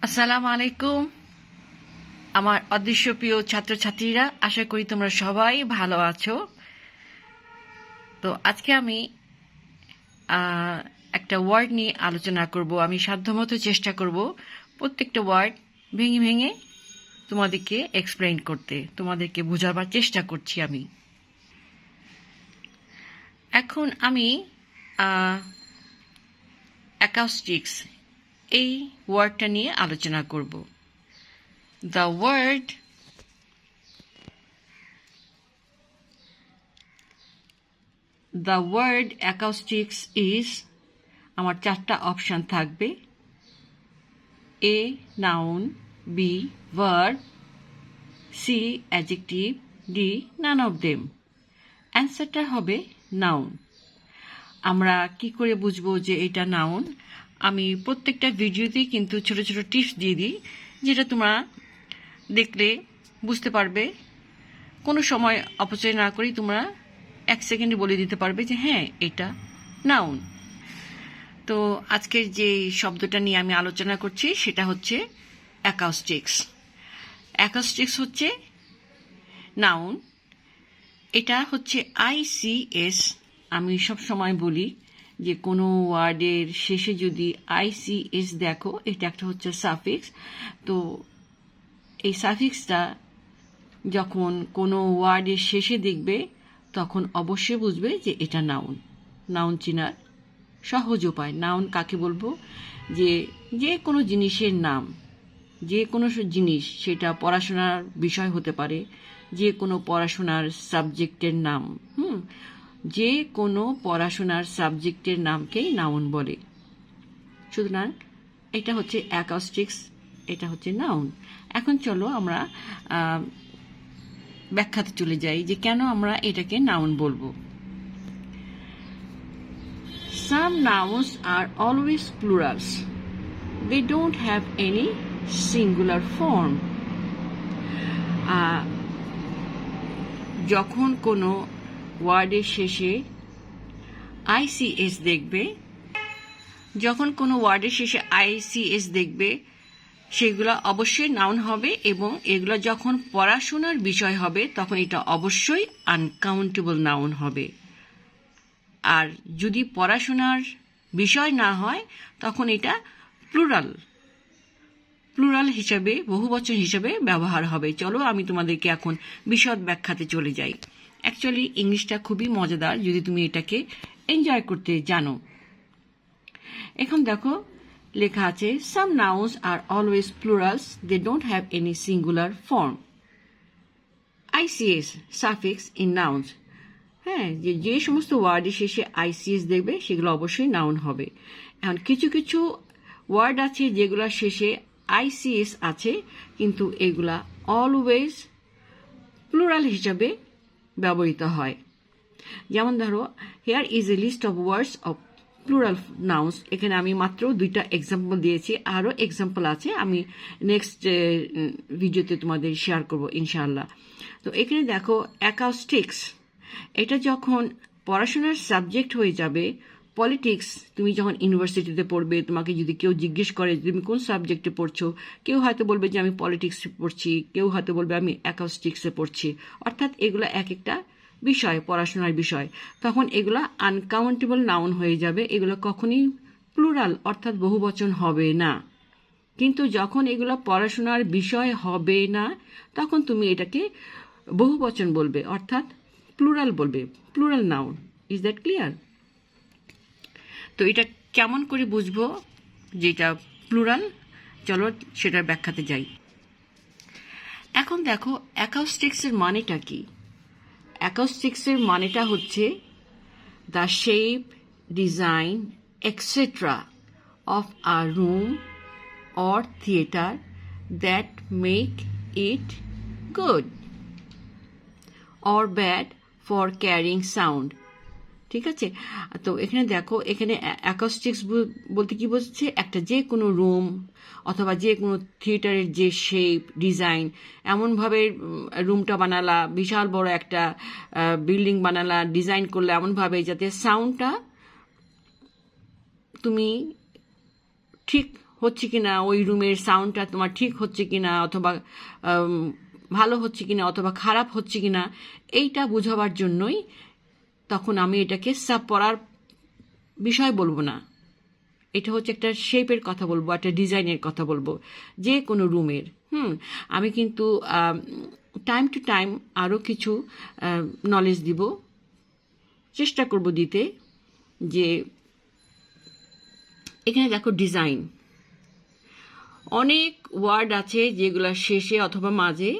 আসসালামু আলাইকুম আমার অদৃশ্য প্রিয় ছাত্রছাত্রীরা, আশা করি তোমরা সবাই ভালো আছো। তো আজকে আমি একটা ওয়ার্ড নিয়ে আলোচনা করব। আমি সাধ্যমতো চেষ্টা করব প্রত্যেকটা ওয়ার্ড ভেঙে ভেঙে তোমাদেরকে এক্সপ্লেইন করতে, তোমাদেরকে বোঝাবার চেষ্টা করছি আমি। এখন আমি অ্যাকাউস্টিক্স এই ওয়ার্ডটা নিয়ে আলোচনা করব। The word acoustics is, আমার চারটা অপশন থাকবে: A noun, B verb, C adjective, D none of them. অ্যান্সারটা হবে নাউন। আমরা কি করে বুঝবো যে এটা নাউন? আমি প্রত্যেকটা ভিডিওতেই কিন্তু ছোট ছোট টিপস দিয়ে দিই, যেটা তোমরা দেখলে বুঝতে পারবে। কোনো সময় অপচয় না করি তোমরা 1 সেকেন্ডে বলে দিতে পারবে যে হ্যাঁ এটা নাউন। তো আজকের যে শব্দটা নিয়ে আমি আলোচনা করছি সেটা হচ্ছে অ্যাকাউস্টিক্স। অ্যাকাউস্টিক্স হচ্ছে নাউন। এটা হচ্ছে ICS। আমি সব সময় বলি যে কোনো ওয়ার্ডের শেষে যদি ICS দেখো, এটা একটা হচ্ছে সাফিক্স। তো এই সাফিক্সটা যখন কোনো ওয়ার্ডের শেষে দেখবে তখন অবশ্যই বুঝবে যে এটা নাউন। নাউন চেনার সহজ উপায়। নাউন কাকে বলবো? যে কোনো জিনিসের নাম, যে কোনো জিনিস, সেটা পড়াশোনার বিষয় হতে পারে, যে কোনো পড়াশোনার সাবজেক্টের নাম, যে কোনো পড়াশোনার সাবজেক্টের নামকেই নাউন বলে। সুতরাং এটা হচ্ছে অ্যাকাউস্টিক্স, এটা হচ্ছে নাউন। এখন চলো আমরা ব্যাখ্যাতে চলে যাই যে কেন আমরা এটাকে নাউন বলবো। Some nouns are always plurals. They don't have any singular form. যখন কোনো ওয়ার্ডের শেষে ICS দেখবে, সেগুলো অবশ্যই নাউন হবে, এবং এগুলো যখন পড়াশোনার বিষয় হবে তখন এটা অবশ্যই আনকাউন্টেবল নাউন হবে। আর যদি পড়াশোনার বিষয় না হয় তখন এটা প্লুরাল হিসাবে, বহুবচন হিসাবে ব্যবহার হবে। চলো আমি তোমাদেরকে এখন বিশদ ব্যাখ্যাতে চলে যাই। অ্যাকচুয়ালি ইংলিশটা খুবই মজাদার যদি তুমি এটাকে এনজয় করতে জানো। এখন দেখো লেখা আছে, some nouns are always plurals, they don't have any singular form. ICS suffix in nouns. হ্যাঁ, যে সমস্ত ওয়ার্ডের শেষে ICS দেখবে সেগুলো অবশ্যই নাউন হবে। এখন কিছু কিছু ওয়ার্ড আছে যেগুলোর শেষে ICS আছে কিন্তু এগুলা অলওয়েজ প্লুরাল হিসাবে ব্যবহৃত হয়। যেমন ধরো, here is a list of words of plural nouns. এখানে আমি মাত্র 2টা এক্সাম্পল দিয়েছি, আরও এক্সাম্পল আছে, আমি নেক্সট ভিডিওতে তোমাদের শেয়ার করব ইনশাআল্লাহ। তো এখানে দেখো অ্যাকাউস্টিক্স, এটা যখন পড়াশোনার সাবজেক্ট হয়ে যাবে, পলিটিক্স, তুমি যখন ইউনিভার্সিটিতে পড়বে, তোমাকে যদি কেউ জিজ্ঞেস করে তুমি কোন সাবজেক্টে পড়ছো, কেউ হয়তো বলবে যে আমি পলিটিক্সে পড়ছি, কেউ হয়তো বলবে আমি অ্যাকাউস্টিক্সে পড়ছি। অর্থাৎ এগুলো এক একটা বিষয়, পড়াশোনার বিষয়। তখন এগুলা আনকাউন্টেবল নাউন হয়ে যাবে, এগুলো কখনই প্লুরাল অর্থাৎ বহুবচন হবে না। কিন্তু যখন এগুলো পড়াশোনার বিষয় হবে না তখন তুমি এটাকে বহুবচন বলবে, অর্থাৎ প্লুরাল বলবে, plural noun. Is that clear? তো এটা কেমন করে বুঝবো যেটা প্লুরাল? চলো সেটার ব্যাখ্যাতে যাই। এখন দেখো অ্যাকাউস্টিক্সের মানেটা কি। অ্যাকাউস্টিক্সের মানেটা হচ্ছে the shape, design etcetera of a room or theatre that make it good or bad for carrying sound. ঠিক আছে? তো এখানে দেখো, এখানে অ্যাকাউস্টিক্স বলতে কি বোঝাচ্ছে? একটা যে কোনো রুম অথবা যে কোনো থিয়েটারের যে শেপ, ডিজাইন, এমনভাবে রুমটা বানালা, বিশাল বড় একটা বিল্ডিং বানালা, ডিজাইন করলে এমনভাবে যাতে সাউন্ডটা তুমি ঠিক হচ্ছে কিনা, ওই রুমের সাউন্ডটা তোমার ঠিক হচ্ছে কিনা, অথবা ভালো হচ্ছে কিনা, অথবা খারাপ হচ্ছে কিনা, এইটা বোঝাবার জন্যই তখন আমি এটাকে সাব পড়ার বিষয় বলবো না। এটা হচ্ছে একটা শেপের কথা বলবো, একটা ডিজাইনের কথা বলবো, যে কোনো রুমের। আমি কিন্তু টাইম টু টাইম আরও কিছু নলেজ দিব, চেষ্টা করব দিতে। যে এখানে দেখো ডিজাইন, অনেক ওয়ার্ড আছে যেগুলোর শেষে অথবা মাঝে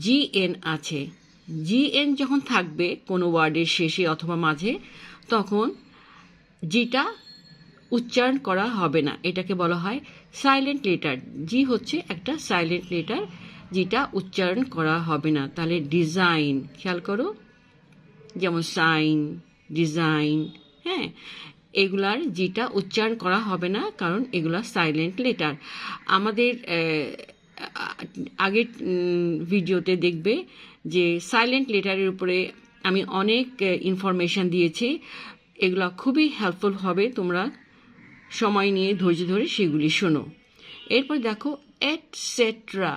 জিএন আছে। জিএন যখন থাকবে কোনো ওয়ার্ডের শেষে অথবা মাঝে, তখন জিটা উচ্চারণ করা হবে না, এটাকে বলা হয় সাইলেন্ট লেটার। জি হচ্ছে একটা সাইলেন্ট লেটার, যেটা উচ্চারণ করা হবে না। তাহলে ডিজাইন খেয়াল করো, যেমন সাইন, ডিজাইন, হ্যাঁ, এগুলার যেটা উচ্চারণ করা হবে না, কারণ এগুলা সাইলেন্ট লেটার। আমাদের আগের ভিডিওতে দেখবে যে সাইলেন্ট লেটারের উপরে আমি অনেক ইনফরমেশন দিয়েছি, এগুলা খুবই হেল্পফুল হবে, তোমরা সময় নিয়ে ধৈর্য ধরে সেগুলি শোনো। এরপর দেখো এটসেট্রা,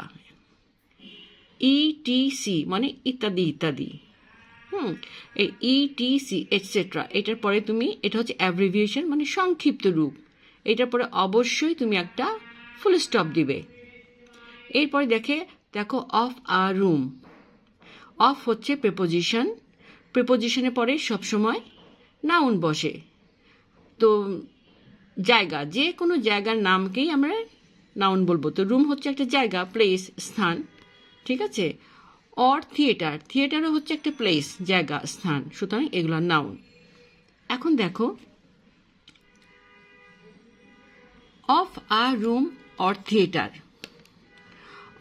ইটিসি মানে ইত্যাদি ইত্যাদি। এই ইটিসি এটসেট্রা, এটার পরে তুমি, এটা হচ্ছে অ্যাব্রিভিয়েশন মানে সংক্ষিপ্ত রূপ, এটার পরে অবশ্যই তুমি একটা ফুল স্টপ দিবে। এরপরে দেখো অফ আ রুম। অফ হচ্ছে প্রিপোজিশন, প্রিপোজিশনের পরে সবসময় নাউন বসে। তো জায়গা, যে কোনো জায়গার নামকেই আমরা নাউন বলবো। তো রুম হচ্ছে একটা জায়গা, প্লেস, স্থান, ঠিক আছে। অর থিয়েটার, থিয়েটারও হচ্ছে একটা প্লেস, জায়গা, স্থান, সুতরাং এগুলো নাউন। এখন দেখো of a room or theatre,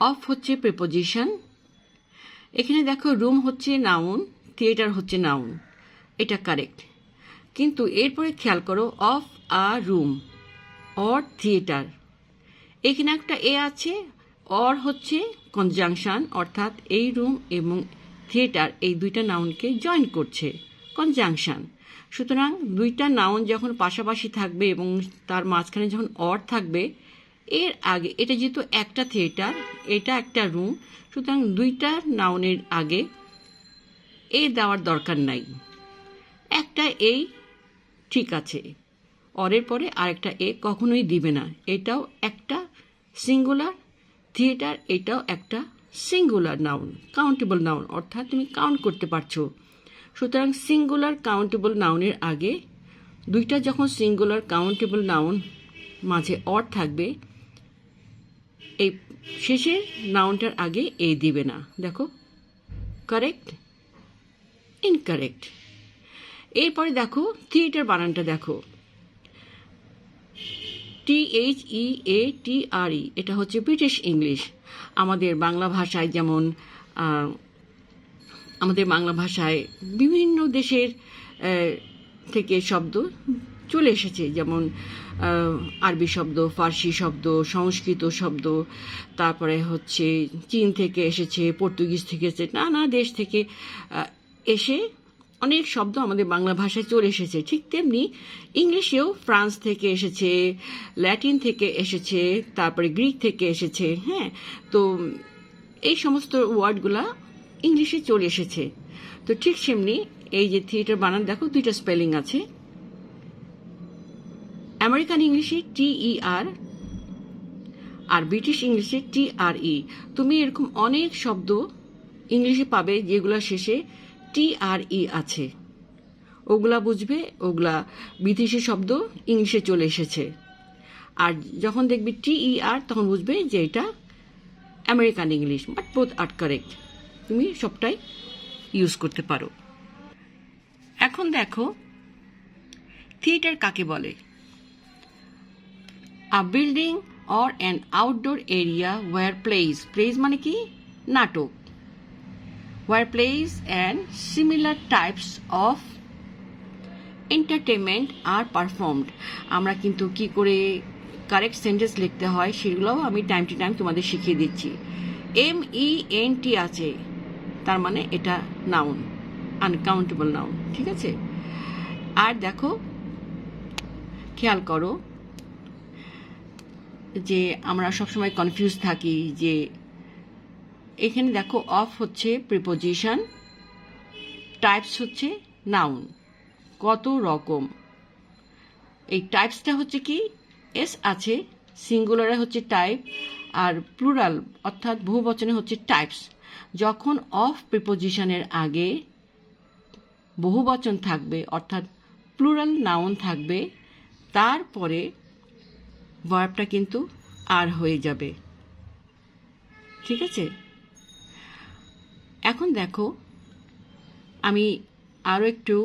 of হচ্ছে প্রিপোজিশন, এখানে দেখো রুম হচ্ছে নাউন, থিয়েটার হচ্ছে নাউন, এটা কারেক্ট। কিন্তু এরপরে খেয়াল করো of a room or theatre, এখানে একটা এ আছে, অর হচ্ছে কনজাংশন, অর্থাৎ এই রুম এবং থিয়েটার এই দুইটা নাউনকে জয়েন করছে, কনজাংশন। সুতরাং দুইটা নাউন যখন পাশাপাশি থাকবে এবং তার মাঝখানে যখন অর থাকবে, এর আগে, এটা যেহেতু একটা থিয়েটার, এটা একটা রুম, সুতরাং দুইটা নাউনের আগে এ দেওয়ার দরকার নাই, একটা এই ঠিক আছে। অরের পরে আরেকটা এ কখনোই দিবে না, এটাও একটা সিঙ্গুলার থিয়েটার, এটাও একটা সিঙ্গুলার নাউন, কাউন্টেবল নাউন, অর্থাৎ তুমি কাউন্ট করতে পারছো। সুতরাং সিঙ্গুলার কাউন্টেবল নাউনের আগে, দুইটা যখন সিঙ্গুলার কাউন্টেবল নাউন মাঝে অর থাকবে, এই শেষের নাউনটার আগে এ দিবে না। দেখো কারেক্ট, ইনকারেক্ট। এরপরে দেখো থিয়েটার বানানটা দেখো, THEATRE, এটা হচ্ছে ব্রিটিশ ইংলিশ। আমাদের বাংলা ভাষায় যেমন আমাদের বাংলা ভাষায় বিভিন্ন দেশের থেকে শব্দ চলে এসেছে, যেমন আরবি শব্দ, ফার্সি শব্দ, সংস্কৃত শব্দ, তারপরে হচ্ছে চীন থেকে এসেছে, পর্তুগিজ থেকে এসেছে, নানা দেশ থেকে এসে অনেক শব্দ আমাদের বাংলা ভাষায় চলে এসেছে। ঠিক তেমনি ইংলিশেও ফ্রান্স থেকে এসেছে, ল্যাটিন থেকে এসেছে, তারপরে গ্রিক থেকে এসেছে। হ্যাঁ, তো এই সমস্ত ওয়ার্ডগুলা ইংলিশে চলে এসেছে। তো ঠিক সেমনি এই যে থিয়েটার বানান দেখো, দুইটা স্পেলিং আছে। আমেরিকান ইংলিশে TER আর ব্রিটিশ ইংলিশে TRE। তুমি এরকম অনেক শব্দ ইংলিশে পাবে যেগুলো শেষে TRE আছে, ওগুলা বুঝবে ওগুলা বিদেশি শব্দ ইংলিশে চলে এসেছে। আর যখন দেখবি TER তখন বুঝবে যে এটা American English, but both are correct, তুমি সবটাই ইউজ করতে পারো। এখন দেখো থিয়েটার কাকে বলে। আ building or an outdoor area where plays মানে কি, নাটক, where plays and similar types of entertainment are performed। আমরা কিন্তু কি করে কারেক্ট সেন্টেন্স লিখতে হয় সেগুলোও আমি টাইম টু টাইম তোমাদের শিখিয়ে দিচ্ছি। MENT আছে, তার মানে এটা নাউন, আনকাউন্টেবল নাউন, ঠিক আছে। আর দেখো খেয়াল করো যে আমরা সবসময় কনফিউজ থাকি যে এখানে দেখো অফ হচ্ছে প্রিপোজিশন, টাইপস হচ্ছে নাউন, কত রকম। এই টাইপসটা হচ্ছে কি, এস আছে, সিঙ্গুলারে হচ্ছে টাইপ, আর প্লুরাল অর্থাৎ বহুবচনে হচ্ছে টাইপস। যখন অফ প্রিপোজিশনের আগে বহুবচন থাকবে অর্থাৎ প্লুরাল নাউন থাকবে, তারপরে ভার্বটা কিন্তু আর হয়ে যাবে। ঠিক আছে, এখন দেখো আমি আরও একটু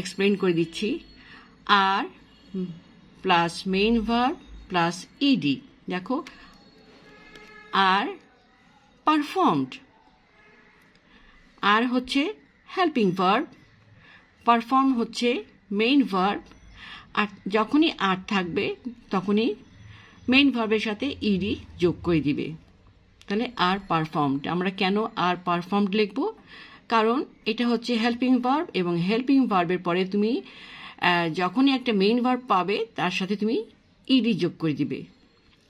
এক্সপ্লেন করে দিচ্ছি। Are plus main verb plus ED, দেখো আর পারফর্মড, আর হচ্ছে হেল্পিং ভার্ব, পারফর্ম হচ্ছে মেইন ভার্ব, আর যখনই আর থাকবে তখনই মেইন ভার্বের সাথে ইডি যোগ করে দিবে। তাহলে আর পারফর্মড, আমরা কেন আর পারফর্মড লিখব? কারণ এটা হচ্ছে হেল্পিং ভার্ব, এবং হেল্পিং ভার্বের পরে তুমি যখনই একটা মেইন ভার্ব পাবে তার সাথে তুমি ইডি যোগ করে দিবে।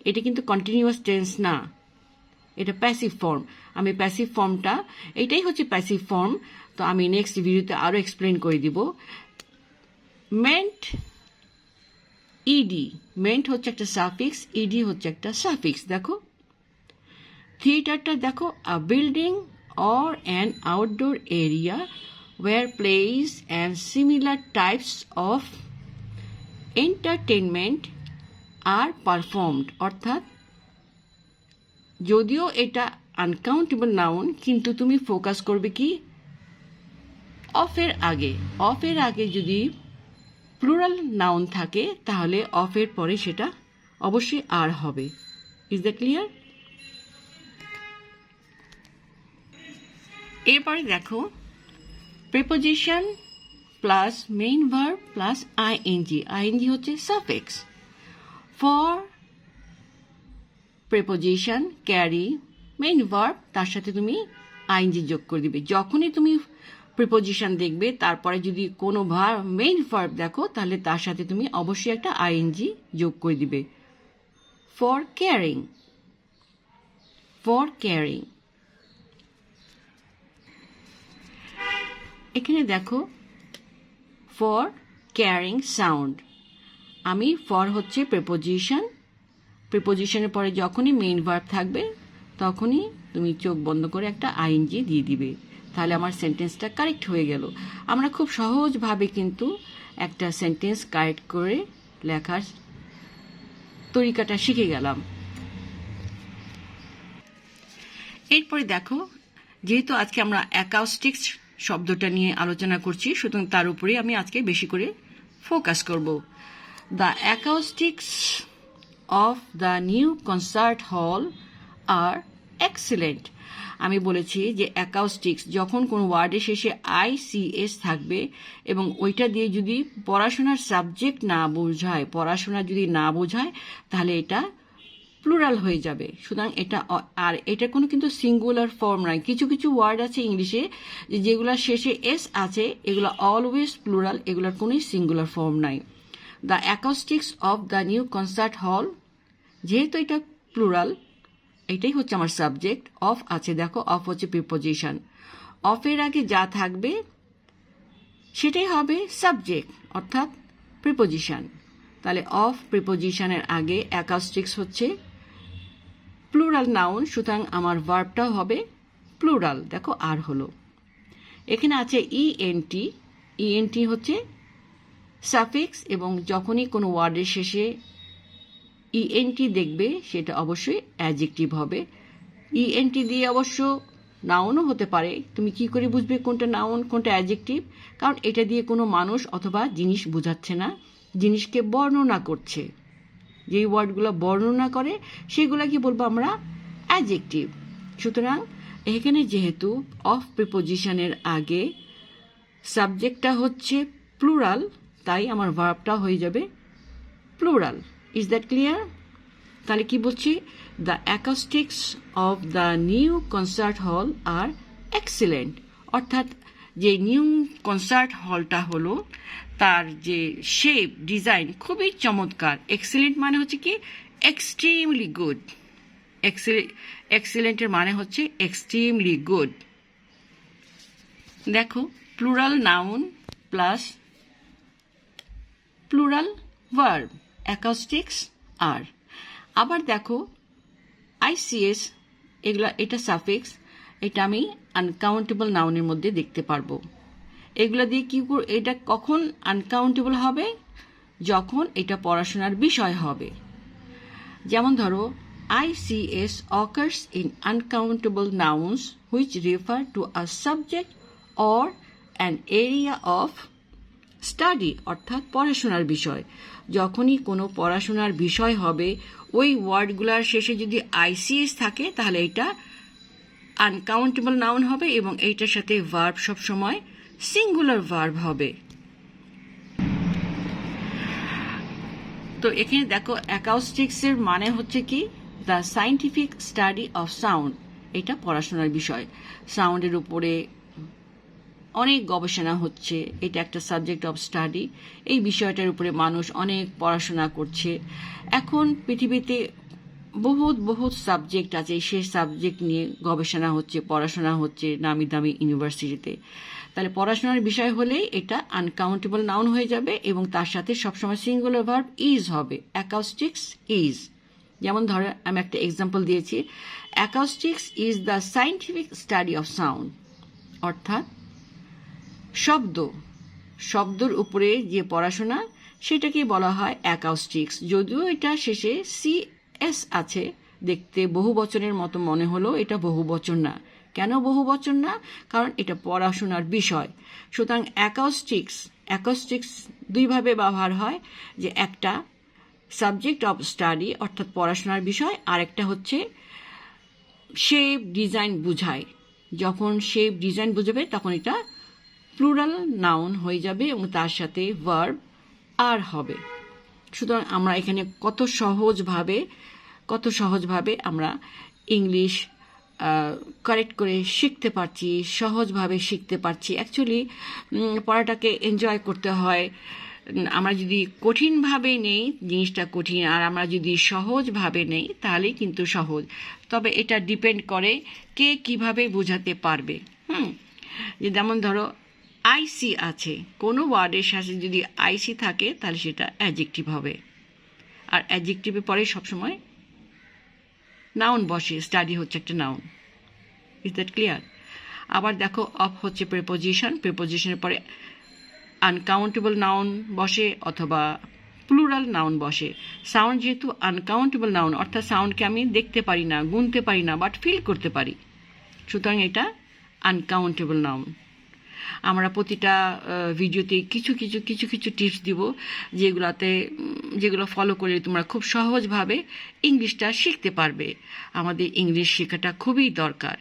এটা কিন্তু কন্টিনিউয়াস টেন্স না, এটা প্যাসিভ ফর্ম। আমি প্যাসিভ ফর্মটা, এটাই হচ্ছে প্যাসিভ ফর্ম, তো আমি নেক্সট ভিডিওতে আরও এক্সপ্লেন করে দিব। মেন্ট, ইডি, মেন্ট হচ্ছে একটা সাফিক্স, ইডি হচ্ছে একটা সাফিক্স। দেখো থিয়েটারটা দেখো, আ building or an outdoor area where plays and similar types of entertainment are performed, অর্থাৎ যদিও এটা আনকাউন্টেবল নাউন, কিন্তু তুমি ফোকাস করবে কি অফের আগে। অফের আগে যদি প্লুরাল নাউন থাকে তাহলে অফের পরে সেটা অবশ্যই আর হবে। Is that clear? এরপরে দেখো preposition plus main verb plus ING, ING হচ্ছে সাফিক্স। For preposition carry main verb, তার সাথে তুমি আইএনজি যোগ করে দিবে। যখনই তুমি প্রিপোজিশন দেখবে তারপরে যদি কোনো মেইন ভার্ব দেখো তাহলে তার সাথে তুমি অবশ্যই একটা আইএনজি যোগ করে দিবে। For carrying, for carrying. এখানে দেখো ফর ক্যারিং সাউন্ড, আমি ফর হচ্ছে প্রিপোজিশন, প্রিপোজিশনের পরে যখনই মেইন ভার্ব থাকবে তখনই তুমি চোখ বন্ধ করে একটা আইএনজি দিয়ে দিবে, তাহলে আমার সেন্টেন্সটা কারেক্ট হয়ে গেল। আমরা খুব সহজভাবে কিন্তু একটা সেন্টেন্স কারেক্ট করে লেখার তরিকাটা শিখে গেলাম। এরপরে দেখো, যেহেতু আজকে আমরা অ্যাকাউস্টিক্স শব্দটা নিয়ে আলোচনা করছি, সুতরাং তার উপরে আমি আজকে বেশি করে ফোকাস করব। The acoustics of the new concert hall are excellent. আমি বলেছি যে অ্যাকাউস্টিক্স যখন কোনো ওয়ার্ডের শেষে আইসিএস থাকবে এবং ওইটা দিয়ে যদি পড়াশোনার সাবজেক্ট না বোঝায়, পড়াশোনা যদি না বোঝায়, তাহলে এটা প্লুরাল হয়ে যাবে। সুতরাং এটা, আর এটা কোনো কিন্তু সিঙ্গুলার ফর্ম নয়। কিছু কিছু ওয়ার্ড আছে ইংলিশে যেগুলো শেষে এস আছে, এগুলো অলওয়েজ প্লুরাল, এগুলোর কোনোই সিঙ্গুলার ফর্ম নাই। The acoustics of the new concert hall, যেহেতু এটা প্লুরাল, এটাই হচ্ছে আমার সাবজেক্ট। অফ আছে, দেখো অফ হচ্ছে প্রিপোজিশন, অফের আগে যা থাকবে সেটাই হবে সাবজেক্ট অর্থাৎ প্রিপোজিশন। তাহলে অফ প্রিপোজিশনের আগে অ্যাকাউস্টিক্স হচ্ছে প্লুরাল নাউন, সুতরাং আমার ভার্বটাও হবে প্লুরাল। দেখো আর হলো, এখানে আছে ইএনটি, ইএনটি হচ্ছে সাফিক্স, এবং যখনই কোনো ওয়ার্ডের শেষে ইএনটি দেখবে সেটা অবশ্যই অ্যাডজেক্টিভ হবে। ইএনটি দিয়ে অবশ্য নাউনও হতে পারে। তুমি কি করে বুঝবে কোনটা নাউন কোনটা অ্যাডজেক্টিভ? কারণ এটা দিয়ে কোনো মানুষ অথবা জিনিস বোঝাচ্ছে না, জিনিসকে বর্ণনা করছে। যেই ওয়ার্ডগুলো বর্ণনা করে সেগুলো কি বলবো আমরা? অ্যাডজেক্টিভ। সুতরাং এখানে যেহেতু অফ প্রিপোজিশনের আগে সাবজেক্টটা হচ্ছে প্লুরাল, তাই আমার ভার্বটা হয়ে যাবে প্লুরাল। Is that clear? তাহলে কি বলছি? The acoustics of the new concert hall are excellent, অর্থাৎ যে নিউ কনসার্ট হলটা হলো তার যে শেপ ডিজাইন খুবই চমৎকার। এক্সিলেন্ট মানে হচ্ছে কি এক্সট্রিমলি গুড। এক্সিলেন্টের মানে হচ্ছে এক্সট্রিমলি গুড। দেখো, plural noun plus plural verb, acoustics are. আবার দেখো আইসিএস, এটা সাফিক্স, এটা আমি আনকাউন্টেবল নাউনের মধ্যে দেখতে পারবো। এগুলা দিয়ে এটা কখন আনকাউন্টেবল হবে? যখন এটা পড়াশোনার বিষয় হবে। যেমন ধরো, ICS occurs in uncountable nouns which refer to a subject or an area of study, অর্থাৎ পড়াশোনার বিষয়। যখনই কোনো পড়াশোনার বিষয় হবে, ওই ওয়ার্ডগুলোর শেষে যদি ICS থাকে তাহলে এটা আনকাউন্টেবল নাউন হবে এবং এইটার সাথে ভার্ব সবসময় সিঙ্গুলার ভার্ব হবে। তো এখানে দেখো, অ্যাকাউস্টিক্সের মানে হচ্ছে কি? The scientific study of sound. এটা পড়াশোনার বিষয়। সাউন্ডের উপরে অনেক গবেষণা হচ্ছে, এটা একটা সাবজেক্ট অফ স্টাডি। এই বিষয়টার উপরে মানুষ অনেক পড়াশোনা করছে। এখন পৃথিবীতে বহুত সাবজেক্ট আছে, সেই সাবজেক্ট নিয়ে গবেষণা হচ্ছে, পড়াশোনা হচ্ছে নামি দামি ইউনিভার্সিটিতে। তাহলে পড়াশোনার বিষয় হলেই এটা আনকাউন্টেবল নাউন হয়ে যাবে এবং তার সাথে সবসময় সিঙ্গুলার ভার্ব ইজ হবে, অ্যাকাউস্টিক্স ইজ। যেমন ধরো, আমি একটা এক্সাম্পল দিয়েছি, acoustics is the scientific study of sound, অর্থাৎ শব্দর উপরে যে পড়াশোনা সেটাকে বলা হয় অ্যাকাউস্টিক্স। যদিও এটা শেষে CS আছে, দেখতে বহু বচনের মতো মনে হলো, এটা বহু বচন না। কেন বহু বচন না? কারণ এটা পড়াশোনার বিষয়। সুতরাং অ্যাকাউস্টিক্স দুইভাবে ব্যবহার হয়, যে একটা সাবজেক্ট অফ স্টাডি অর্থাৎ পড়াশোনার বিষয়, আর একটা হচ্ছে শেপ ডিজাইন বুঝায়। যখন শেপ ডিজাইন বুঝাবে তখন এটা প্লুরাল নাউন হয়ে যাবে এবং তার সাথে ভার্ব আর হবে। সুতরাং আমরা এখানে কত সহজভাবে আমরা ইংলিশ কারেক্ট করে শিখতে পারছি, সহজভাবে শিখতে পারছি। অ্যাকচুয়ালি পড়াটাকে এনজয় করতে হয়। আমরা যদি কঠিনভাবে নেই, জিনিসটা কঠিন, আর আমরা যদি সহজভাবে নেই তাহলেই কিন্তু সহজ। তবে এটা ডিপেন্ড করে কে কিভাবে বোঝাতে পারবে। যেমন ধরো, আইসি আছে, কোনো ওয়ার্ডের সাথে যদি আইসি থাকে তাহলে সেটা অ্যাডজেক্টিভ হবে, আর অ্যাডজেক্টিভের পরে সবসময় নাউন বসে। স্টাডি হচ্ছে একটা নাউন। Is that clear? আবার দেখো, অফ হচ্ছে প্রেপোজিশনের পরে আনকাউন্টেবল নাউন বসে অথবা প্লুরাল নাউন বসে। সাউন্ড যেহেতু আনকাউন্টেবল নাউন, অর্থাৎ সাউন্ডকে আমি দেখতে পারি না, গুনতে পারি না, বাট ফিল করতে পারি, সুতরাং এটা আনকাউন্টেবল নাউন। আমরা প্রতিটা ভিডিওতে কিছু টিপস দিব, যেগুলো ফলো করে তোমরা খুব সহজভাবে ইংলিশটা শিখতে পারবে। আমাদের ইংলিশ শেখাটা খুবই দরকার।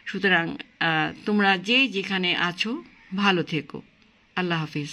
সুতরাং তোমরা যেখানে আছো ভালো থেকো। আল্লাহ হাফিজ।